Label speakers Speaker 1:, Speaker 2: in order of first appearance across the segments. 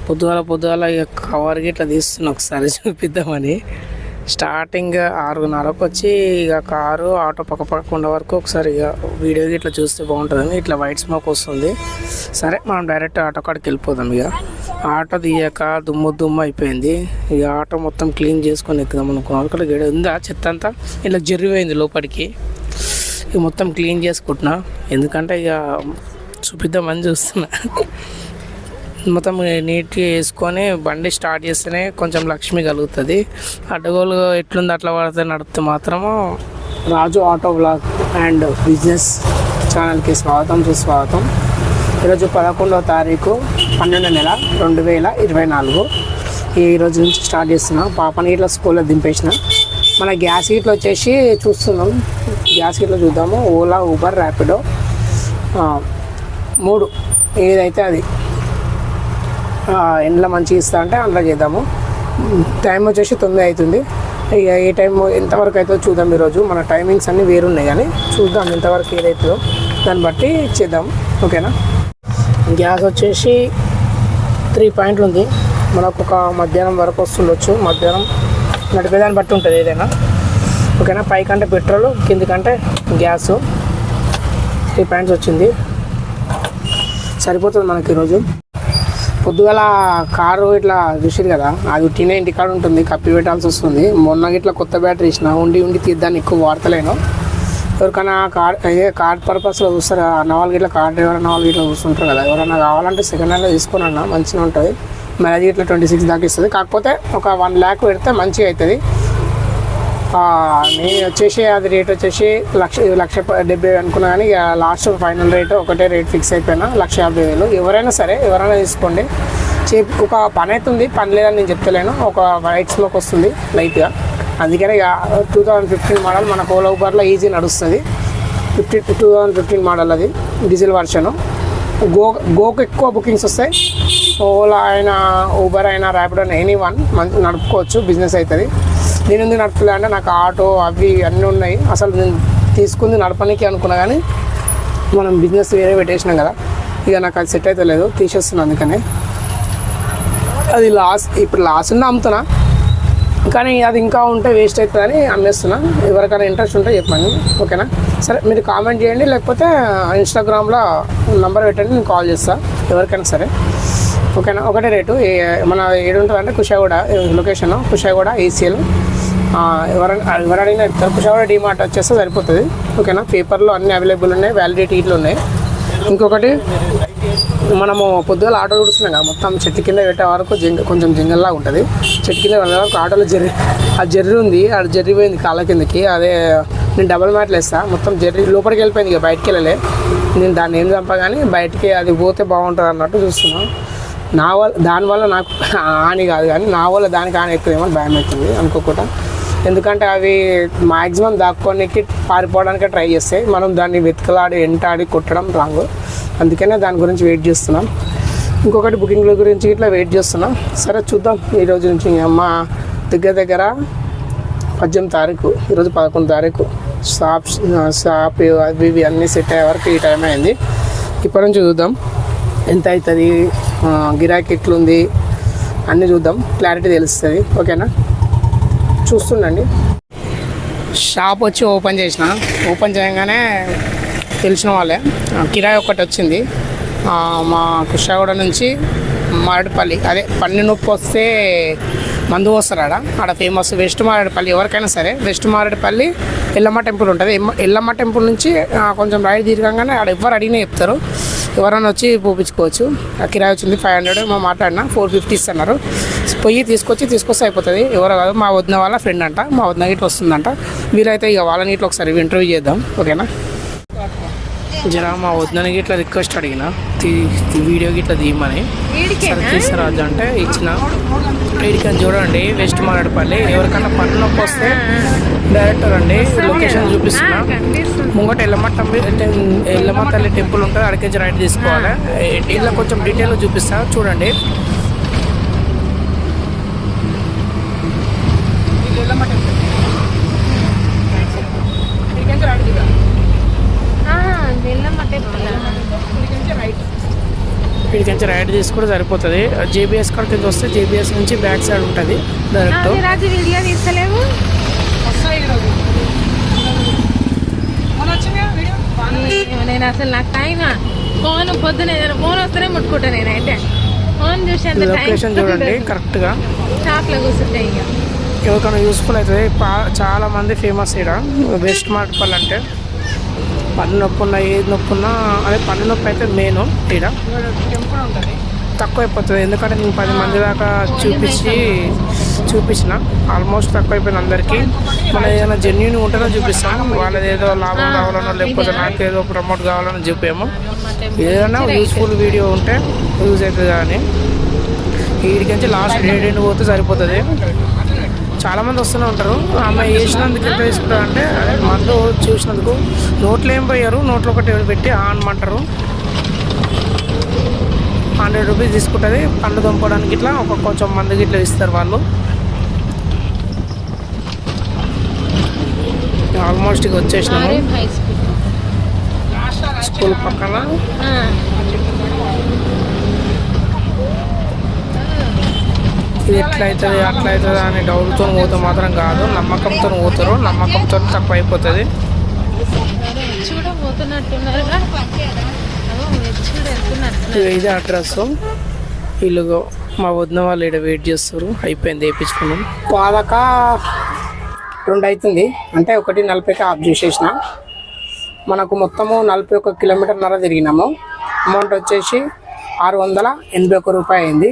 Speaker 1: పొద్దుగాల ఇక కవర్కి ఇట్లా తీస్తున్నా ఒకసారి చూపిద్దామని. స్టార్టింగ్ 6:30కు వచ్చి ఇక కారు ఆటో పక్క ఉండే వరకు ఒకసారి ఇక వీడియోకి ఇట్లా చూస్తే బాగుంటుందని ఇట్లా వైట్ స్మోక్ వస్తుంది. సరే మనం డైరెక్ట్ ఆటో కాడికి వెళ్ళిపోదాం. ఇక ఆటో తీయక దుమ్ము అయిపోయింది. ఇక ఆటో మొత్తం క్లీన్ చేసుకొని ఎక్కుదాం అనుకున్నాం. అక్కడ గడ ఉందా చెత్త అంతా ఇట్లా జరిగిపోయింది లోపలికి. ఇక మొత్తం క్లీన్ చేసుకుంటున్నా, ఎందుకంటే ఇక చూపిద్దామని చూస్తున్నా. మొత్తం నీట్గా వేసుకొని బండి స్టార్ట్ చేస్తేనే కొంచెం లక్ష్మి కలుగుతుంది. అడ్డగోలు ఎట్లుంది అట్లా పడితే నడిపితే మాత్రము. రాజు ఆటో బ్లాగ్ అండ్ బిజినెస్ ఛానల్కి స్వాగతం సుస్వాగతం. ఈరోజు 11వ తారీఖు 12వ నెల 2024. ఈరోజు నుంచి స్టార్ట్ చేస్తున్నాం. పాపని ఇట్లా స్కూల్లో దింపేసిన. మన గ్యాస్ హీట్లు వచ్చేసి చూస్తున్నాం. గ్యాస్ హీట్లో చూద్దాము. ఓలా, ఊబర్, ర్యాపిడో 3 ఏదైతే అది ఎండ్లో మంచిగా ఇస్తా అంటే అందులో చేద్దాము. టైం వచ్చేసి 9 అవుతుంది. ఇక ఏ టైం ఎంతవరకు అవుతుందో చూద్దాం. ఈరోజు మన టైమింగ్స్ అన్నీ వేరున్నాయి, కానీ చూద్దాం ఎంతవరకు ఏదైతుందో దాన్ని బట్టి చేద్దాం. ఓకేనా. గ్యాస్ వచ్చేసి 3 పాయింట్లు ఉంది. మనకు ఒక మధ్యాహ్నం వరకు వస్తుండొచ్చు. మధ్యాహ్నం నడిపేదాన్ని బట్టి ఉంటుంది ఏదైనా. ఓకేనా. పైకంటే పెట్రోల్, కిందికంటే గ్యాస్. 3 పాయింట్స్ వచ్చింది, సరిపోతుంది మనకి ఈరోజు. పొద్దుగల కారు ఇట్లా చూసారు కదా, అది ఉట్టినే ఇంటికాడ ఉంటుంది, కప్పి పెట్టాల్సి వస్తుంది. మొన్న ఇట్లా కొత్త బ్యాటరీ ఇచ్చిన, ఉండి తీద్దాన్ని ఎక్కువ వాడతలేను. ఎవరికైనా కార్డ్ పర్పస్లో చూస్తారు కదా, అన్నవాళ్ళు ఇట్లా కార్ డ్రైవర్ అన్నవాళ్ళు ఇట్లా చూస్తుంటారు కదా, ఎవరైనా కావాలంటే సెకండ్ హ్యాండ్లో తీసుకొని అన్న మంచిగా ఉంటుంది. మైలేజ్ ఇట్లా 26 దాకా ఇస్తుంది. కాకపోతే ఒక 1 lakh పెడితే మంచిగా అవుతుంది. నేను వచ్చేసి అది రేట్ వచ్చేసి 1,70,000 అనుకున్నా, కానీ ఇక లాస్ట్ ఫైనల్ రేట్ ఒకటే రేట్ ఫిక్స్ అయిపోయినా 1,50,000. ఎవరైనా సరే ఎవరైనా తీసుకోండి. ఒక పని అవుతుంది, పని లేదని నేను చెప్తలేను. ఒక వైట్ స్మోక్ వస్తుంది లైట్గా, అందుకనే ఇక 2015 మోడల్ మన ఓలా ఊబర్లో ఈజీ నడుస్తుంది. 2015 మోడల్, అది డీజిల్ వర్షను. గోకు ఎక్కువ బుకింగ్స్ వస్తాయి. ఓలా అయినా ఊబర్ అయినా ర్యాపిడో అయినా ఎనీ1 మంచి నడుపుకోవచ్చు, బిజినెస్ అవుతుంది. నేను ఎందుకు నడపలే అంటే నాకు ఆటో అవి అన్నీ ఉన్నాయి. అసలు నేను తీసుకుంది నడపడానికి అనుకున్నా, కానీ మనం బిజినెస్ వేరే పెట్టేసినాం కదా, ఇక నాకు అది సెట్ అయితే లేదు, తీసేస్తున్నాను. అందుకనే అది ఇప్పుడు లాస్ ఉన్నా అమ్ముతున్నా, కానీ అది ఇంకా ఉంటే వేస్ట్ అవుతుందని అమ్మేస్తున్నా. ఎవరికైనా ఇంట్రెస్ట్ ఉంటే చెప్పండి. ఓకేనా. సరే, మీరు కామెంట్ చేయండి, లేకపోతే ఇన్స్టాగ్రామ్లో నంబర్ పెట్టండి, నేను కాల్ చేస్తాను ఎవరికైనా సరే. ఓకేనా. ఒకటే రేటు. మన ఏడు ఉంటుంది అంటే కుషాగూడ లొకేషన్, కుషాగూడ ఈసీఎల్. ఎవరైనా ఇస్తారు. కుషాగూడ డీమార్ట్ వచ్చేస్తే సరిపోతుంది. ఓకేనా. పేపర్లో అన్నీ అవైలబుల్ ఉన్నాయి, వ్యాలిడిటీ ఇట్లు ఉన్నాయి. ఇంకొకటి, మనము పొద్దుగా ఆటో చూస్తున్నాం కదా, మొత్తం చెట్టు కింద పెట్టే వరకు కొంచెం జింగల్లా ఉంటుంది. చెట్టు కింద వెళ్ళే వరకు ఆటోలో జర్రి ఉంది, అది జరిగిపోయింది కాళ్ళ కిందకి. అదే నేను డబల్ మ్యాట్లు వేస్తాను, మొత్తం జర్రి లోపలికి వెళ్ళిపోయింది. ఇక బయటికి వెళ్ళలే, నేను దాన్ని ఏం చంపా, కానీ బయటికి అది పోతే బాగుంటుంది అన్నట్టు చూస్తున్నాను. దానివల్ల నాకు హాని కాదు, కానీ నా వల్ల దానికి హాని ఎక్కువేమో భయం అవుతుంది అనుకోకుండా. ఎందుకంటే అవి మ్యాక్సిమం దాక్కోనికి పారిపోవడానికే ట్రై చేస్తాయి. మనం దాన్ని వెతకలాడి ఎంటాడి కొట్టడం రాంగ్. అందుకనే దాని గురించి వెయిట్ చేస్తున్నాం. ఇంకొకటి, బుకింగ్ల గురించి ఇట్లా వెయిట్ చేస్తున్నాం. సరే చూద్దాం. ఈరోజు నుంచి మా దగ్గర 18 తారీఖు, ఈరోజు 11 తారీఖు. షాప్ అవి ఇవి అన్నీ సెట్ అయ్యే వరకు ఈ టైం అయింది. ఇప్పటి నుంచి చూద్దాం ఎంత అవుతుంది, గిరాకీ ఎట్లుంది అన్నీ చూద్దాం, క్లారిటీ తెలుస్తుంది. ఓకేనా. చూస్తుండండి. షాప్ వచ్చి ఓపెన్ చేయగానే తెలిసిన వాళ్ళే కిరాయి ఒకటి వచ్చింది. మా కుషాగూడ నుంచి మారేడుపల్లి, అదే పన్ను నొప్పి వస్తే మందు వస్తారు ఆడ ఫేమస్ వెస్ట్ మారేడుపల్లి. ఎవరికైనా సరే వెస్ట్ మారేడుపల్లి ఎల్లమ్మ టెంపుల్ ఉంటుంది. ఎల్లమ్మ టెంపుల్ నుంచి కొంచెం రైడ్ తిరగగానే ఆడ ఎవరు అడిగినా చెప్తారు, ఎవరైనా వచ్చి పూపించుకోవచ్చు. ఆ కిరాయి వచ్చింది 500. మా మాట్లాడినా 450 ఇస్తున్నారు. పోయి తీసుకొస్తే అయిపోతుంది. ఎవరో కాదు, మా వదిన వాళ్ళ ఫ్రెండ్ అంట, మా వదిన గిట్ల వస్తుందంట. వీలైతే ఇక వాళ్ళని ఇట్లా ఒకసారి ఇంటర్వ్యూ చేద్దాం. ఓకేనా. జరా మా వదిన గిట్లా రిక్వెస్ట్ అడిగిన వీడియో గిట్లా తీయమని, సరే తీసుకురాజు అంటే ఇచ్చిన. వీడికి చూడండి, వెస్ట్ మారేడుపల్లి. ఎవరికైనా పన్ను నొప్పి వస్తే డైరెక్ట్ రండి, లొకేషన్ చూపిస్తున్నా. ముంగట ఎల్లమ్మ తల్లి టెంపుల్ ఉంటుంది, అక్కడికి రైట్ తీసుకోవాలి. ఇలా కొంచెం డీటెయిల్గా చూపిస్తా, చూడండి. ఎల్లమ్మ టెంపుల్ వీడికి రైడ్ తీసుకుంటే సరిపోతుంది. జేబీఎస్ కాడ కింద వస్తే జేబీఎస్ నుంచి బ్యాక్ సైడ్ ఉంటుంది డైరెక్ట్.
Speaker 2: వీడియో తీస్తలేవు నేను అసలు నాకు టైం ఫోన్ పొద్దున ఫోన్ వస్తేనే ముట్టుకుంటా నేనైతే. ఫోన్ చూసి
Speaker 1: లొకేషన్ చూడండి కరెక్ట్గా
Speaker 2: షాప్లో కూర్చుంటే ఇక
Speaker 1: ఎవరికైనా యూస్ఫుల్ అవుతుంది. చాలా మంది ఫేమస్ ఇక్కడ వెస్ట్ మార్ట్పల్ అంటే. పన్ను నొప్పి ఉన్నా ఏది నొప్పి ఉన్నా అదే పన్ను నొప్పి అయితే మెయిన్ ఇక్కడ తక్కువ అయిపోతుంది. ఎందుకంటే నేను 10 మంది దాకా చూపించిన ఆల్మోస్ట్ తక్కువ అయిపోయింది అందరికీ. మనం ఏదైనా జెన్యున్ ఉంటేనే చూపిస్తాం. వాళ్ళది ఏదో లాభం కావాలనో లేకపోతే నాకు ఏదో ప్రమోట్ కావాలని చూపాము. ఏదైనా యూస్ఫుల్ వీడియో ఉంటే యూజ్ అవుతుంది. కానీ వీడికి లాస్ట్ డేట్ పోతే సరిపోతుంది. చాలామంది వస్తూనే ఉంటారు. ఆమె వేసినందుకు ఎంత తీసుకుంటారంటే మందు చూసినందుకు నోట్లో ఏం పోయారు, నోట్లో ఒకటి పెట్టి అనమంటారు. 100 రూపీస్ తీసుకుంటుంది. పండు దొంపడానికి ఇట్లా కొంచెం మందికి ఇట్లా ఇస్తారు వాళ్ళు. ఆల్మోస్ట్ ఇక వచ్చేసినాము స్కూల్ పక్కన. ఇది ఎట్లా అవుతుంది అట్లా అవుతుంది అని డౌట్తో పోతే మాత్రం కాదు, నమ్మకంతో పోతారు. నమ్మకంతో తక్కువ అయిపోతుంది. ఇదే అడ్రస్. వీళ్ళు మా వదిన వాళ్ళు ఇక్కడ వెయిట్ చేస్తారు. అయిపోయింది వేయించుకున్నాం. పాదక 2 అవుతుంది అంటే 1:40కి ఆఫ్ చేసేసిన. మనకు మొత్తము 41 కిలోమీటర్న్నర తిరిగినాము. అమౌంట్ వచ్చేసి 681 రూపాయి అయింది.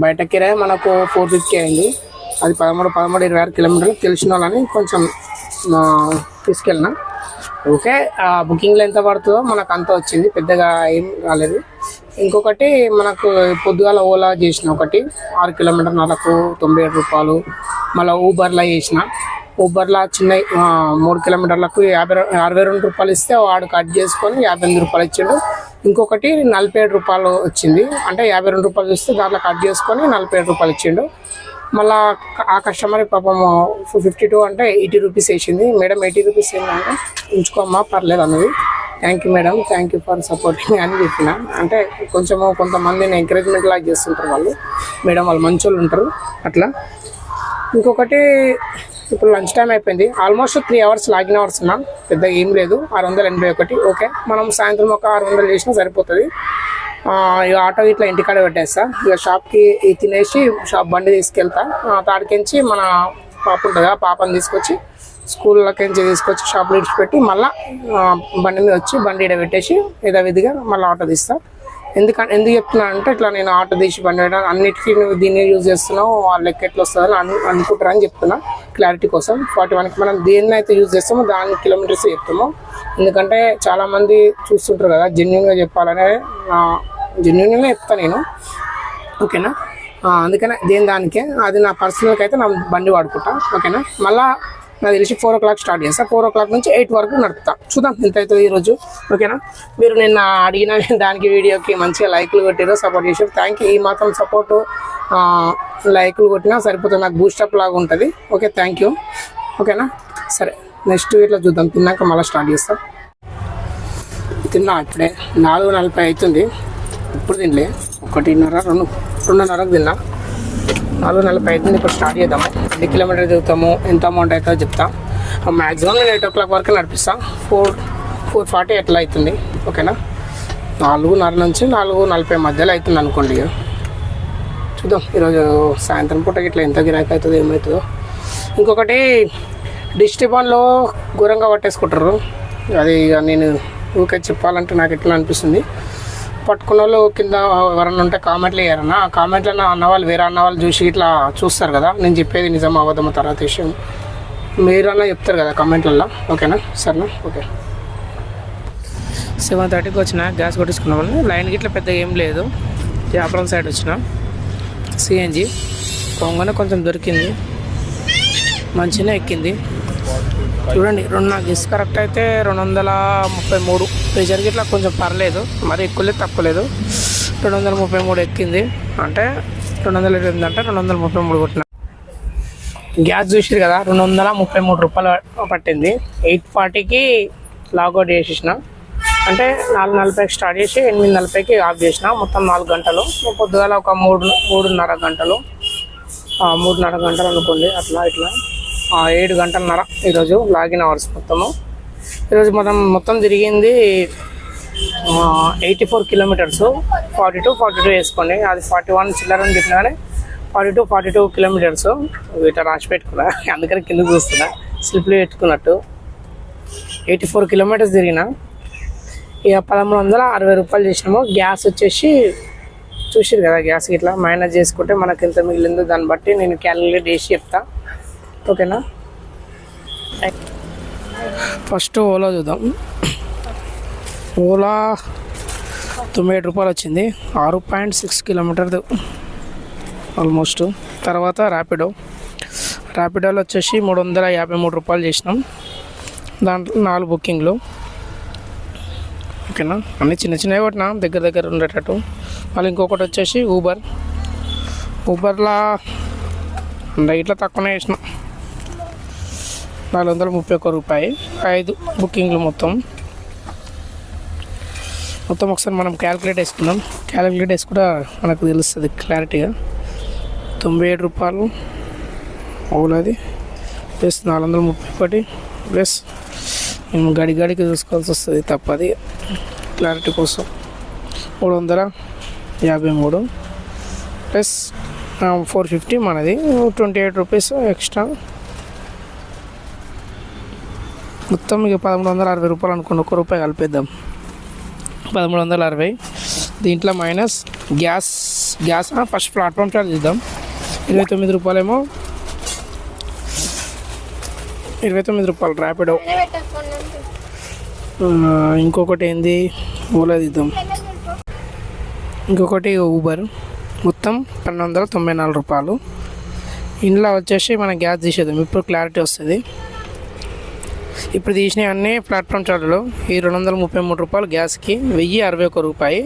Speaker 1: బయట కిరాయి మనకు 450 అయింది. అది 26 కిలోమీటర్లు. తెలిసిన వాళ్ళని కొంచెం తీసుకెళ్ళిన. ఓకే, బుకింగ్లో ఎంత పడుతుందో మనకు అంత వచ్చింది, పెద్దగా ఏం రాలేదు. ఇంకొకటి మనకు పొద్దుగాల ఓలా చేసిన 6 కిలోమీటర్లకు 97 రూపాయలు. మళ్ళీ ఊబర్లో చేసిన. ఊబర్లో చిన్న 3 కిలోమీటర్లకు 62 రూపాయలు ఇస్తే వాడు కట్ చేసుకొని 58 రూపాయలు ఇచ్చిండు. ఇంకొకటి 47 రూపాయలు వచ్చింది. అంటే 52 రూపాయలు ఇస్తే దాంట్లో కట్ చేసుకొని 47 రూపాయలు ఇచ్చిండు. మళ్ళీ ఆ కస్టమర్ పాపము 52 అంటే 80 రూపీస్ వేసింది. మేడం 80 రూపీస్ ఏంటంటే ఉంచుకోమ్మా పర్లేదు అన్నది. Thank you madam, thank you for supporting అని చెప్పిన. అంటే కొంతమందిని ఎంకరేజ్మెంట్ లాగా చేస్తుంటారు వాళ్ళు. మేడం వాళ్ళు మంచి వాళ్ళు ఉంటారు అట్లా. ఇంకొకటి ఇప్పుడు లంచ్ టైం అయిపోయింది. ఆల్మోస్ట్ 3 అవర్స్ లాగిన్ అవర్స్ ఉన్నాం. పెద్ద ఏం లేదు. 681. ఓకే, మనం సాయంత్రం ఒక 600 చేసినా సరిపోతుంది. ఇక ఆటో ఇట్లా ఇంటికాడ పెట్టేస్తా. ఇక షాప్కి తినేసి బండి తీసుకెళ్తా. తాడికించి మన పాప ఉంటుంది కదా, పాపని తీసుకొచ్చి స్కూల్లోకి తీసుకొచ్చి షాప్లో ఇచ్చిపెట్టి మళ్ళీ బండి మీద వచ్చి బండి ఇక్కడ పెట్టేసి యథావిధిగా మళ్ళీ ఆటో తీస్తా. ఎందుకు చెప్తున్నా అంటే ఇట్లా నేను ఆటో తీసి బండి పెట్టాను, అన్నిటికీ నువ్వు దీన్ని యూజ్ చేస్తున్నావు, వాళ్ళ లెక్క ఎట్లా వస్తుందని అనుకుంటారని చెప్తున్నా క్లారిటీ కోసం. 41కి మనం దేన్ని అయితే యూజ్ చేస్తామో దాని కిలోమీటర్స్ చెప్తాము. ఎందుకంటే చాలామంది చూస్తుంటారు కదా, జెన్యున్గా చెప్పాలనే జెన్యున్గానే చెప్తాను నేను. ఓకేనా, అందుకనే దానికే అది నా పర్సనల్కి అయితే నా బండి వాడుకుంటా. ఓకేనా, మళ్ళీ నాకు తెలిసి 4 o'clock స్టార్ట్ చేస్తా. 4 o'clock నుంచి 8 వరకు నడుపుతా. చూద్దాం ఎంత అవుతుంది ఈరోజు. ఓకేనా, మీరు నిన్న అడిగిన దానికి వీడియోకి మంచిగా లైక్లు కొట్టారు, సపోర్ట్ చేశారు. Thank you. ఈ మాత్రం సపోర్టు లైక్లు కొట్టినా సరిపోతుంది, నాకు బూస్టప్ లాగా ఉంటుంది. Okay, thank you. ఓకేనా, సరే నెక్స్ట్ ఇట్లా చూద్దాం. తిన్నాక మళ్ళీ స్టార్ట్ చేస్తా. తిన్నా ఇప్పుడే 4:40 అవుతుంది. ఇప్పుడు తినలే, 1:30 2:30కు తిన్నా. 4:40 అవుతుంది. ఇప్పుడు స్టార్ట్ చేద్దాము. ఎన్ని కిలోమీటర్ తిరుగుతాము, ఎంత అమౌంట్ అవుతుందో చెప్తా. మ్యాక్సిమం నేను 8 o'clock వరకు నడిపిస్తాను. 4:40 ఎట్లా అవుతుంది. ఓకేనా, 4:30 నుంచి 4:40 మధ్యలో అవుతుంది అనుకోండి. చూద్దాం ఈరోజు సాయంత్రం పూట ఇట్లా ఎంత గిరాకీ అవుతుందో ఏమవుతుందో. ఇంకొకటి డిస్ట్రిబ్యూషన్లో ఘోరంగా పట్టేసుకుంటారు. అది ఇక నేను ఊరికే చెప్పాలంటే నాకు ఎట్లా అనిపిస్తుంది. పట్టుకున్న వాళ్ళు కింద ఎవరన్నా ఉంటే కామెంట్లు వేయారన్నా. ఆ కామెంట్లో అన్నవాళ్ళు వేరే అన్నవాళ్ళు చూసి ఇట్లా చూస్తారు కదా, నేను చెప్పేది నిజం అబద్ధం తర్వాత విషయం మీరన్నా చెప్తారు కదా కామెంట్లలో. ఓకేనా, సరేనా. ఓకే, 7:30కి వచ్చిన గ్యాస్ కొట్టించుకున్న వాళ్ళు. లైన్కి ఇట్లా పెద్దగా ఏం లేదు. జాపరం సైడ్ వచ్చిన సిఎన్జి పొంగనే కొంచెం దొరికింది, మంచిగా ఎక్కింది. చూడండి నాకు ఇసుక కరెక్ట్ అయితే 233. ప్రెషర్కి ఇట్లా కొంచెం పర్లేదు, మరి ఎక్కువ లేదు తక్కువ లేదు. 233 ఎక్కింది. అంటే 228 అంటే 233 కొట్టిన. గ్యాస్ చూసారు కదా, 233 రూపాయలు పట్టింది. 8:40కి లాగౌట్ చేసేసిన. అంటే 4:40కి స్టార్ట్ చేసి 8:40కి ఆఫ్ చేసిన, మొత్తం 4 గంటలు. పొద్దుగాల ఒక 3:30 గంటలు, 3:30 గంటలు అనుకోండి, అట్లా ఇట్లా 7 గంటలన్నర ఈరోజు లాగిన్ అవర్స్ మొత్తము. ఈరోజు మొత్తం తిరిగింది 84 కిలోమీటర్స్. 42 వేసుకోండి, అది 41 చిల్లర అని చెప్పినా కానీ 42 కిలోమీటర్స్ ఇట్లా రాసి పెట్టుకున్నా, అందుకని కింద చూస్తున్నా స్లిప్లు పెట్టుకున్నట్టు. 84 కిలోమీటర్స్ తిరిగిన. ఇక 1,360 రూపాయలు చేసినాము. గ్యాస్ వచ్చేసి చూసిరు కదా, గ్యాస్ ఇట్లా మైనస్ చేసుకుంటే మనకి ఎంత మిగిలిందో దాన్ని బట్టి నేను క్యాలిక్యులేట్ చేసి చెప్తా, ఓకేనా. ఫస్ట్ ఓలా చూద్దాం. ఓలా 97 రూపాయలు వచ్చింది, 6.6 కిలోమీటర్ది ఆల్మోస్ట్. తర్వాత ర్యాపిడోలో వచ్చేసి 353 రూపాయలు చేసినాం, దాంట్లో 4 బుకింగ్లు, ఓకేనా. అన్నీ చిన్న చిన్నవి కొట్టినా దగ్గర ఉండేటట్టు. మళ్ళీ ఇంకొకటి వచ్చేసి ఊబర్లో ఇట్లా తక్కువనే వేసిన, 431 రూపాయి, 5 బుకింగ్లు మొత్తం. ఒకసారి మనం క్యాలిక్యులేట్ వేసుకుంటే మనకు తెలుస్తుంది క్లారిటీగా. 97 రూపాయలు ఓలాది ప్లస్ 431 ప్లస్ మేము గడికి చూసుకోవాల్సి వస్తుంది, తప్పది క్లారిటీ కోసం. 353 ప్లస్ 450 మనది, 28 రూపీస్ ఎక్స్ట్రా. మొత్తం ఇక 1,360 రూపాయలు అనుకోండి, 1 రూపాయి కలిపేద్దాం, 1,360. దీంట్లో minus gas first platform charge ఇద్దాం, 29 రూపాయలేమో, 29 రూపాయలు ర్యాపిడో. ఇంకొకటి ఏంది ఓలా ఇద్దాం, ఇంకొకటి ఊబర్, మొత్తం 1,294 రూపాయలు. ఇంట్లో వచ్చేసి మనం గ్యాస్ తీసేద్దాం, ఇప్పుడు క్లారిటీ వస్తుంది. ఇప్పుడు తీసినవన్నీ ప్లాట్ఫామ్ ఛార్జీలు. ఈ 233 రూపాయలు గ్యాస్కి, 1061 రూపాయి.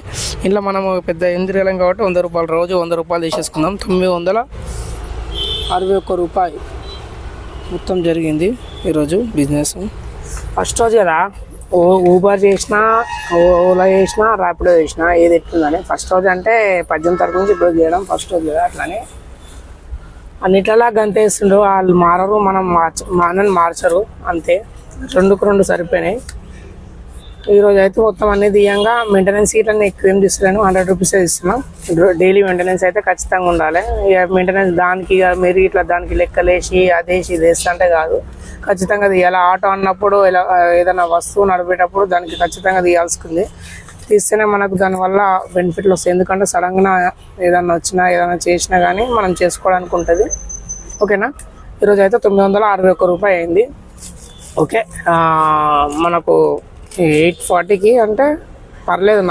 Speaker 1: ఇంట్లో మనము పెద్ద ఇంద్రియాలం కాబట్టి 100 రూపాయలు, రోజు 100 రూపాయలు తీసేసుకుందాం, 961 రూపాయలు మొత్తం జరిగింది ఈరోజు బిజినెస్. ఫస్ట్ రోజు కదా ఊబర్ చేసినా, ఓలా చేసినా, ర్యాపిడో చేసినా, ఏది ఎట్లుందని. ఫస్ట్ రోజు అంటే 18 తారీఖు నుంచి ఇప్పుడు చేయడం ఫస్ట్ రోజు కదా, అట్లానే అన్నిట్లా గంతేస్తుండ్రు వాళ్ళు, మారరు, మనని మార్చరు, అంతే. 2కు 2 సరిపోయినాయి. ఈరోజు అయితే మొత్తం అన్ని దియంగా మెయింటెనెన్స్ సీట్లన్నీ ఎక్కువ ఏం తీస్తున్నాను, 100 రూపీసే ఇస్తున్నాం. డైలీ మెయింటెనెన్స్ అయితే ఖచ్చితంగా ఉండాలి. ఇక మెయింటెనెన్స్ దానికి మీరు ఇట్లా దానికి లెక్కలేసి అదేసి ఇది వేస్తుంటే కాదు, ఖచ్చితంగా తీయాలి. ఆటో అన్నప్పుడు ఇలా ఏదైనా వస్తువు నడిపేటప్పుడు దానికి ఖచ్చితంగా తీయాల్సింది. తీస్తేనే మనకు దానివల్ల బెనిఫిట్లు వస్తాయి. ఎందుకంటే సడన్గా ఏదన్నా వచ్చినా ఏదైనా చేసినా కానీ మనం చేసుకోవడానికి ఉంటుంది, ఓకేనా. ఈరోజు అయితే 961 రూపాయి అయింది, ఓకే. మనకు 840కి అంటే పర్లేదు.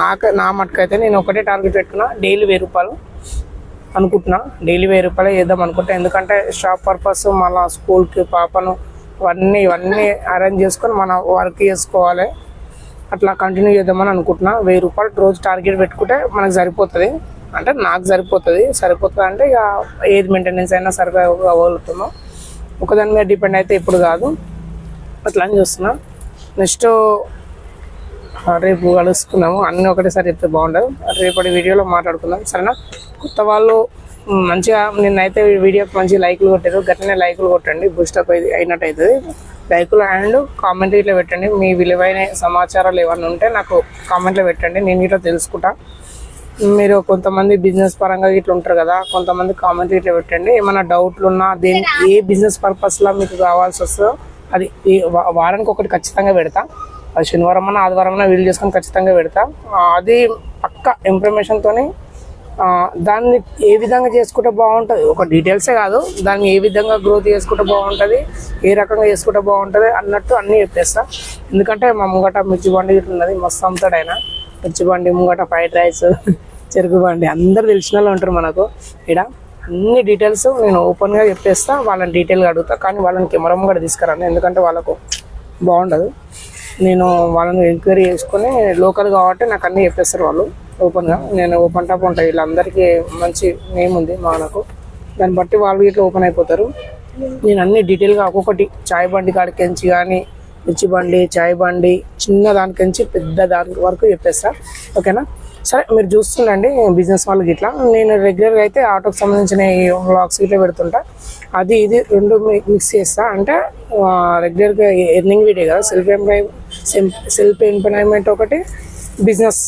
Speaker 1: నా మటుకైతే నేను ఒకటే టార్గెట్ పెట్టుకున్నా, డైలీ 1000 రూపాయలు అనుకుంటున్నా. డైలీ 1000 రూపాయలు చేద్దాం అనుకుంటా, ఎందుకంటే షాప్ పర్పస్, మళ్ళీ స్కూల్కి పాపను ఇవన్నీ అరేంజ్ చేసుకొని మన వర్క్ చేసుకోవాలి. అట్లా కంటిన్యూ చేద్దామని అనుకుంటున్నా. 1000 రూపాయలు రోజు టార్గెట్ పెట్టుకుంటే మనకు సరిపోతుంది, అంటే నాకు సరిపోతుంది అంటే ఇక ఏది మెయింటెనెన్స్ అయినా సరిపోగలుగుతున్నాం. ఒకదాని మీద డిపెండ్ అయితే ఇప్పుడు కాదు, అట్లా అని చూస్తున్నా. నెక్స్ట్ రేపు కలుసుకుందాము, అన్నీ ఒకటేసారి చెప్తే బాగుండదు. రేపటి వీడియోలో మాట్లాడుకుందాం, సరేనా. కొత్త వాళ్ళు మంచిగా నిన్నైతే వీడియోకి మంచి లైకులు కొట్టారు, గట్లనే లైకులు కొట్టండి, బూస్టప్ అయినట్టు అవుతుంది. లైకులు అండ్ కామెంట్ ఇట్లా పెట్టండి. మీ విలువైన సమాచారాలు ఏమన్నా ఉంటే నాకు కామెంట్లో పెట్టండి, నేను ఇట్లా తెలుసుకుంటా. మీరు కొంతమంది బిజినెస్ పరంగా ఇట్లా ఉంటారు కదా, కొంతమంది కామెంట్ ఇట్లా పెట్టండి. ఏమైనా డౌట్లు ఉన్నా, ఏ బిజినెస్ పర్పస్లో మీకు కావాల్సి వస్తుందో అది వారానికి ఒకటి ఖచ్చితంగా పెడతా. అది శనివారం అన్నా ఆదివారం అన్నా వీలు చేసుకొని ఖచ్చితంగా పెడతా. అది పక్క ఇన్ఫర్మేషన్తో దాన్ని ఏ విధంగా చేసుకుంటే బాగుంటుంది, ఒక డీటెయిల్సే కాదు, దాన్ని ఏ విధంగా గ్రోత్ చేసుకుంటే బాగుంటుంది, ఏ రకంగా చేసుకుంటే బాగుంటుంది అన్నట్టు అన్నీ చెప్పేస్తా. ఎందుకంటే మా ముంగట మిర్చి బండి ఇట్లా ఉన్నది, మస్తు అమ్ముతాడు ఆయన. మిర్చి బండి ముంగట ఫ్రైడ్ రైస్, చెరుకు బండి, అందరు తెలిసిన వాళ్ళు ఉంటారు మనకు ఇక్కడ. అన్ని డీటెయిల్స్ నేను ఓపెన్గా చెప్పేస్తా, వాళ్ళని డీటెయిల్గా అడుగుతా. కానీ వాళ్ళని కెమెరా ముంగట తీసుకురాను, ఎందుకంటే వాళ్ళకు బాగుండదు. నేను వాళ్ళని ఎంక్వైరీ చేసుకొని లోకల్ కాబట్టి నాకు అన్నీ చెప్పేస్తారు వాళ్ళు ఓపెన్గా. నేను ఓపెన్ టాప్ ఉంటాయి, వీళ్ళందరికీ మంచి నేమ్ ఉంది మనకు, దాన్ని బట్టి వాళ్ళు ఇట్లా ఓపెన్ అయిపోతారు. నేను అన్ని డీటెయిల్గా ఒక్కొక్కటి చాయ్ బండి కాడికి ఎంచి కానీ మిర్చి బండి, చాయ్ బండి, చిన్న దానికి నుంచి పెద్ద దాని వరకు చెప్పేస్తా. ఓకేనా? సరే, మీరు చూస్తుండండి బిజినెస్ వాళ్ళకి ఇట్లా. నేను రెగ్యులర్గా అయితే ఆటోకి సంబంధించిన వ్లాగ్స్ ఇట్లా పెడుతుంటా. అది ఇది రెండు మిక్స్ చేస్తా. అంటే రెగ్యులర్గా ఎర్నింగ్ వీడియో కదా, సెల్ఫ్ ఎంప్లాయ్మెంట్ ఒకటి, బిజినెస్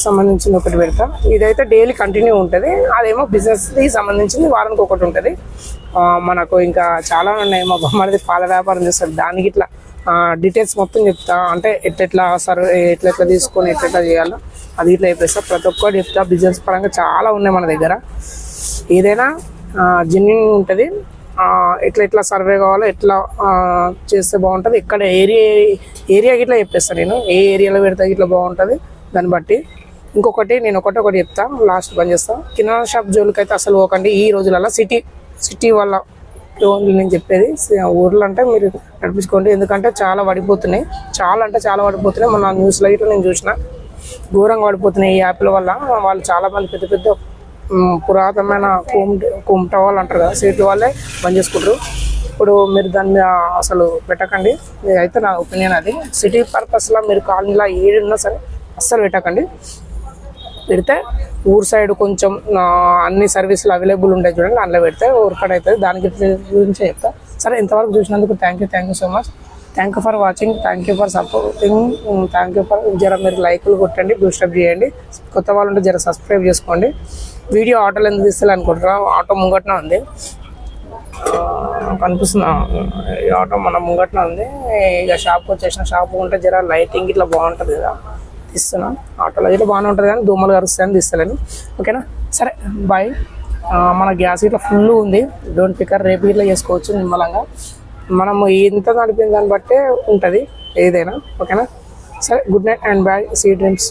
Speaker 1: సంబంధించిన ఒకటి పెడతా. ఇదైతే డైలీ కంటిన్యూ ఉంటుంది. అదేమో బిజినెస్కి సంబంధించింది వారానికి ఒకటి ఉంటుంది. మనకు ఇంకా చాలా ఉన్నాయి. మా బొమ్మది పాల వ్యాపారం చేస్తారు, దానికి ఇట్లా డీటెయిల్స్ మొత్తం చెప్తా. అంటే ఎట్లా సర్వే ఎట్లా తీసుకొని ఎట్లా చేయాలో అది ఇట్లా చెప్పేస్తా. ప్రతి ఒక్కటి చెప్తా. బిజినెస్ పరంగా చాలా ఉన్నాయి మన దగ్గర. ఏదైనా జెన్యున్ ఉంటుంది. ఎట్లా సర్వే కావాలో, ఎట్లా చేస్తే బాగుంటుంది, ఎక్కడ ఏరియాకి ఇట్లా చెప్పేస్తాను నేను. ఏ ఏరియాలో పెడితే ఇట్లా బాగుంటుంది దాన్ని బట్టి. ఇంకొకటి నేను ఒకటి చెప్తా, లాస్ట్ పని చేస్తా. కిరాణా షాప్ జోలికి అయితే అసలు పోకండి ఈ రోజులలో. సిటీ వల్ల ఓన్లీ నేను చెప్పేది. ఊర్లో అంటే మీరు నడిపించుకోండి, ఎందుకంటే చాలా పడిపోతున్నాయి. చాలా అంటే చాలా పడిపోతున్నాయి. మొన్న న్యూస్లో ఇట్లా నేను చూసిన, ఘోరంగా పడిపోతున్నాయి ఈ యాప్ల వల్ల. వాళ్ళు చాలామంది పెద్ద పెద్ద పురాతనమైన కుమ్ట వాళ్ళు అంటారు కదా, సీట్ల వాళ్ళే బంద్ చేసుకుంటారు. ఇప్పుడు మీరు దాన్ని మీద అసలు పెట్టకండి. అయితే నా ఒపీనియన్ అది. సిటీ పర్పస్లో మీరు కాలనీలో ఏడున్నా సరే అస్సలు పెట్టకండి. పెడితే ఊరు సైడ్ కొంచెం అన్ని సర్వీసులు అవైలబుల్ ఉంటాయి చూడండి, అందులో పెడితే వర్కౌట్ అవుతుంది. దానికి గురించి చెప్తా. సరే, ఇంతవరకు చూసినందుకు thank you so much. Thank you for watching, thank you for supporting, thank you for మీరు లైక్లు కొట్టండి, బూస్టప్ చేయండి. కొత్త వాళ్ళు ఉంటే జర సబ్స్క్రైబ్ చేసుకోండి. వీడియో ఆటోలో ఎందుకు తీస్తే అనుకుంటున్నా, ఆటో ముంగట్న ఉంది కనిపిస్తున్నా. ఈ ఆటో మన ముంగట్న ఉంది. ఇక షాప్కి వచ్చేసిన, షాప్ ఉంటే జర లైటింగ్ ఇట్లా బాగుంటుంది కదా, తీస్తున్నా. ఆటోలో ఇట్లా బాగానే ఉంటుంది కానీ దోమలు కరుస్తాయని తీస్తలేను. ఓకేనా? సరే, బాయ్. మన గ్యాస్ ఇట్లా ఫుల్ ఉంది, డోంట్ పికర్. రేపు ఇట్లా చేసుకోవచ్చు నిమ్మలంగా. మనము ఎంత నడిపిన దాన్ని బట్టే ఉంటుంది ఏదైనా. ఓకేనా? సరే, good night and bye. See dreams.